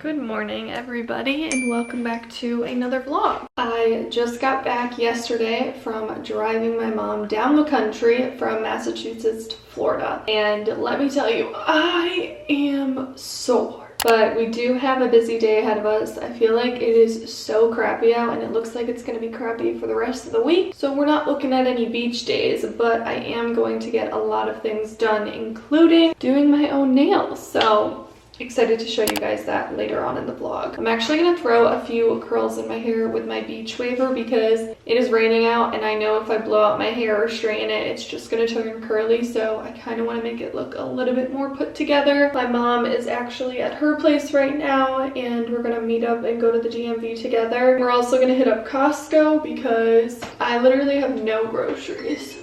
Good morning everybody and welcome back to another vlog. I just got back yesterday from driving my mom down the country from Massachusetts to Florida, and let me tell you, I am so hard. But we do have a busy day ahead of us. I feel like it is so crappy out and it looks like it's going to be crappy for the rest of the week. So we're not looking at any beach days, but I am going to get a lot of things done, including doing my own nails. So excited to show you guys that later on in the vlog. I'm actually going to throw a few curls in my hair with my beach waver because it is raining out and I know if I blow out my hair or straighten it, it's just going to turn curly. So I kind of want to make it look a little bit more put together. My mom is actually at her place right now and we're going to meet up and go to the DMV together. We're also going to hit up Costco because I literally have no groceries.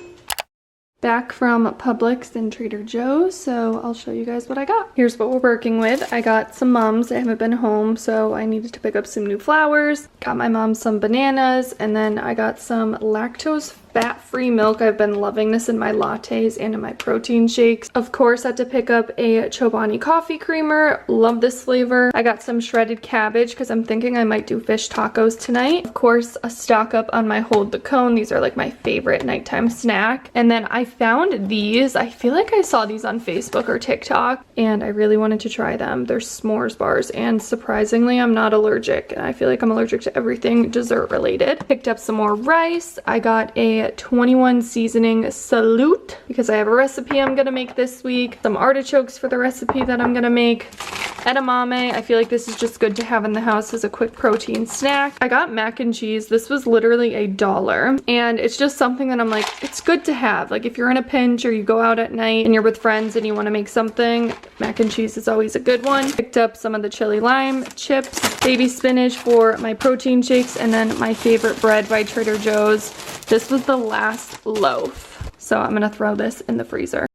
Back from Publix and Trader Joe's, so I'll show you guys what I got. Here's what we're working with. I got some mums. I haven't been home, so I needed to pick up some new flowers. Got my mom some bananas, and then I got some lactose fat-free milk. I've been loving this in my lattes and in my protein shakes. Of course, I had to pick up a Chobani coffee creamer. Love this flavor. I got some shredded cabbage because I'm thinking I might do fish tacos tonight. Of course, a stock up on my Hold the Cone. These are like my favorite nighttime snack. And then I found these. I feel like I saw these on Facebook or TikTok and I really wanted to try them. They're s'mores bars and surprisingly, I'm not allergic. And I feel like I'm allergic to everything dessert related. Picked up some more rice. I got a 21 seasoning salute because I have a recipe I'm gonna make this week. Some artichokes for the recipe that I'm gonna make. Edamame. I feel like this is just good to have in the house as a quick protein snack. I got mac and cheese. This was literally $1 and it's just something that I'm like, it's good to have. Like if you're in a pinch or you go out at night and you're with friends and you want to make something, mac and cheese is always a good one. Picked up some of the chili lime chips, baby spinach for my protein shakes, and then my favorite bread by Trader Joe's. This was the last loaf, so I'm gonna throw this in the freezer.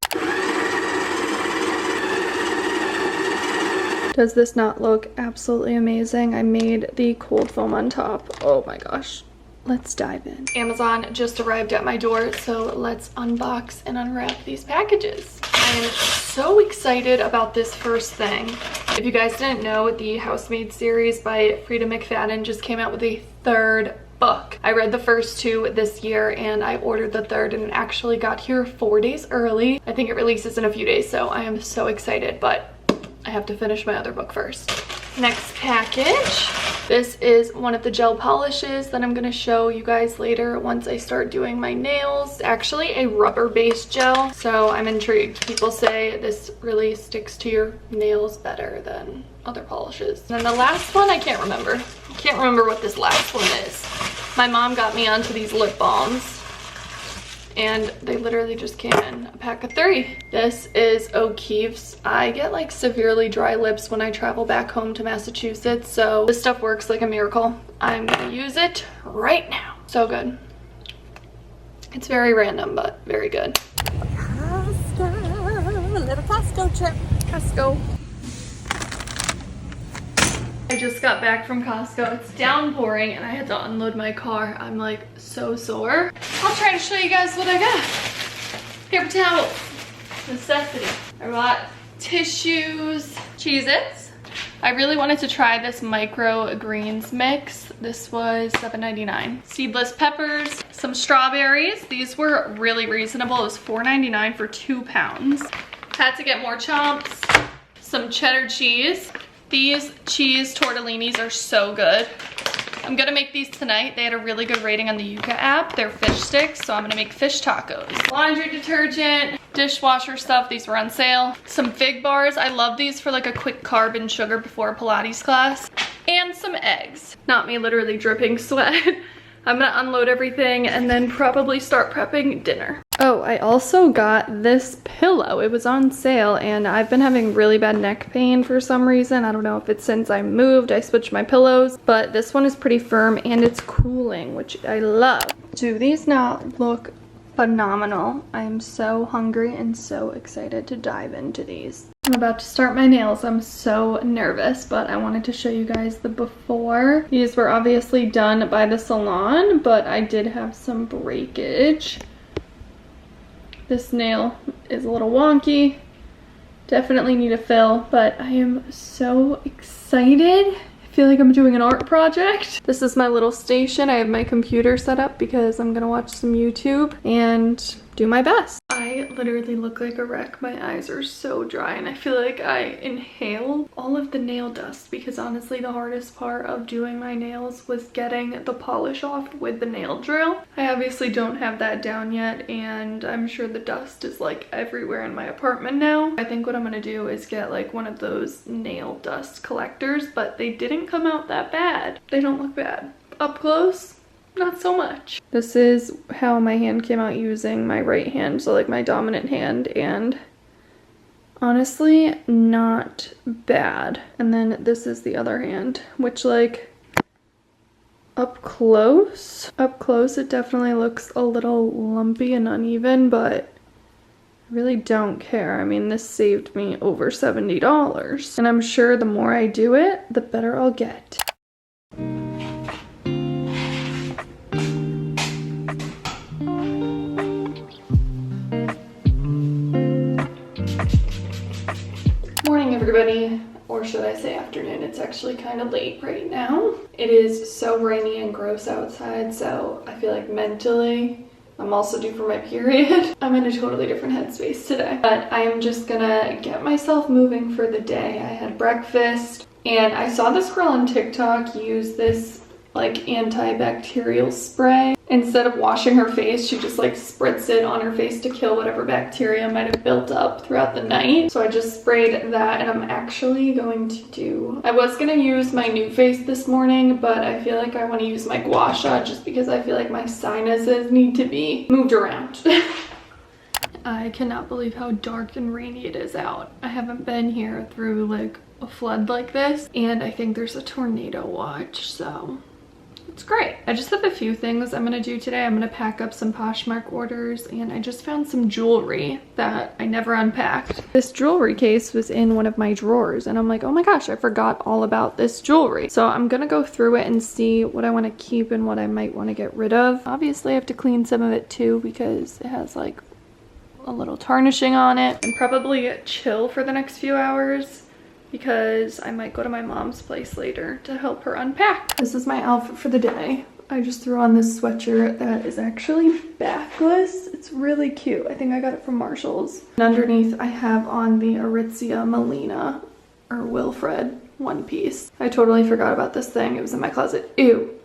Does this not look absolutely amazing? I made the cold foam on top. Oh my gosh. Let's dive in. Amazon just arrived at my door, so let's unbox and unwrap these packages. I am so excited about this first thing. If you guys didn't know, the Housemaid series by Frida McFadden just came out with a third book. I read the first two this year and I ordered the third and it actually got here 4 days early. I think it releases in a few days, so I am so excited, but I have to finish my other book first. Next package. This is one of the gel polishes that I'm going to show you guys later once I start doing my nails. It's actually a rubber-based gel, so I'm intrigued. People say this really sticks to your nails better than other polishes. And then the last one, I can't remember. I can't remember what this last one is. My mom got me onto these lip balms and they literally just came in a pack of 3. This is O'Keeffe's. I get like severely dry lips when I travel back home to Massachusetts, so this stuff works like a miracle. I'm gonna use it right now. So good. It's very random, but very good. Costco, a little Costco trip. Costco. I just got back from Costco. It's downpouring and I had to unload my car. I'm like so sore. I'll try to show you guys what I got. Paper towels, necessity. I bought tissues, Cheez-Its. I really wanted to try this micro greens mix. This was $7.99. Seedless peppers, some strawberries. These were really reasonable. It was $4.99 for 2 pounds. Had to get more chomps, some cheddar cheese. These cheese tortellinis are so good. I'm gonna make these tonight. They had a really good rating on the Yuka app. They're fish sticks, so I'm gonna make fish tacos. Laundry detergent, dishwasher stuff. These were on sale. Some fig bars. I love these for like a quick carb and sugar before a Pilates class. And some eggs. Not me literally dripping sweat. I'm gonna unload everything and then probably start prepping dinner. Oh, I also got this pillow. It was on sale and I've been having really bad neck pain for some reason. I don't know if it's since I moved, I switched my pillows, but this one is pretty firm and it's cooling, which I love. Do these not look phenomenal? I am so hungry and so excited to dive into these. I'm about to start my nails. I'm so nervous, but I wanted to show you guys the before. These were obviously done by the salon, but I did have some breakage. This nail is a little wonky. definitely need a fill, but I am so excited. I feel like I'm doing an art project. This is my little station. I have my computer set up because I'm gonna watch some YouTube and do my best. I literally look like a wreck. My eyes are so dry and I feel like I inhaled all of the nail dust because honestly the hardest part of doing my nails was getting the polish off with the nail drill. I obviously don't have that down yet and I'm sure the dust is like everywhere in my apartment now. I think what I'm gonna do is get like one of those nail dust collectors, but they didn't come out that bad. They don't look bad. Up close, not so much. This is how my hand came out using my right hand, so like my dominant hand, and honestly not bad. And then this is the other hand, which like up close it definitely looks a little lumpy and uneven, but I really don't care. I mean, this saved me over $70 and I'm sure the more I do it the better I'll get. Morning everybody, or should I say afternoon. It's actually kind of late right now. It is so rainy and gross outside, so I feel like mentally I'm also due for my period. I'm in a totally different headspace today, but I am just gonna get myself moving for the day. I had breakfast and I saw this girl on TikTok use this like antibacterial spray. Instead of washing her face, she just like spritz it on her face to kill whatever bacteria might have built up throughout the night. So I just sprayed that and I'm actually going to do, I was gonna use my new face this morning, but I feel like I want to use my gua sha just because I feel like my sinuses need to be moved around. I cannot believe how dark and rainy it is out. I haven't been here through like a flood like this, and I think there's a tornado watch, so it's great. I just have a few things I'm gonna do today. I'm gonna pack up some Poshmark orders, and I just found some jewelry that I never unpacked. This jewelry case was in one of my drawers and I'm like, oh my gosh, I forgot all about this jewelry. So I'm gonna go through it and see what I want to keep and what I might want to get rid of. Obviously I have to clean some of it too because it has like a little tarnishing on it, and probably chill for the next few hours because I might go to my mom's place later to help her unpack. This is my outfit for the day. I just threw on this sweatshirt that is actually backless. It's really cute. I think I got it from Marshall's. And underneath I have on the Aritzia Melina or Wilfred one piece. I totally forgot about this thing. It was in my closet. Ew.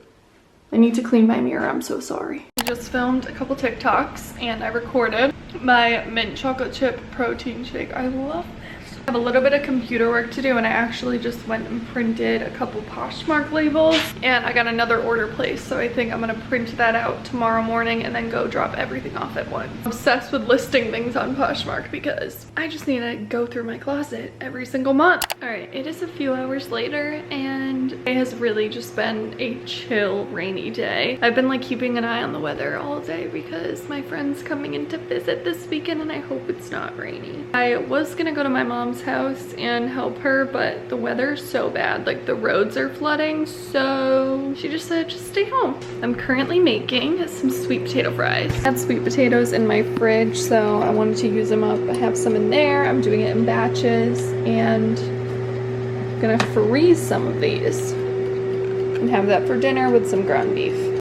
I need to clean my mirror. I'm so sorry. I just filmed a couple TikToks and I recorded my mint chocolate chip protein shake. I love this. I have a little bit of computer work to do and I actually just went and printed a couple Poshmark labels and I got another order placed, so I think I'm gonna print that out tomorrow morning and then go drop everything off at once. I'm obsessed with listing things on Poshmark because I just need to go through my closet every single month. All right, it is a few hours later and it has really just been a chill rainy day. I've been like keeping an eye on the weather all day because my friend's coming in to visit this weekend and I hope it's not rainy. I was gonna go to my mom's house and help her, but the weather's so bad, like the roads are flooding, so she just said just stay home. I'm currently making some sweet potato fries. I had sweet potatoes in my fridge, so I wanted to use them up. I have some in there. I'm doing it in batches and I'm gonna freeze some of these and have that for dinner with some ground beef.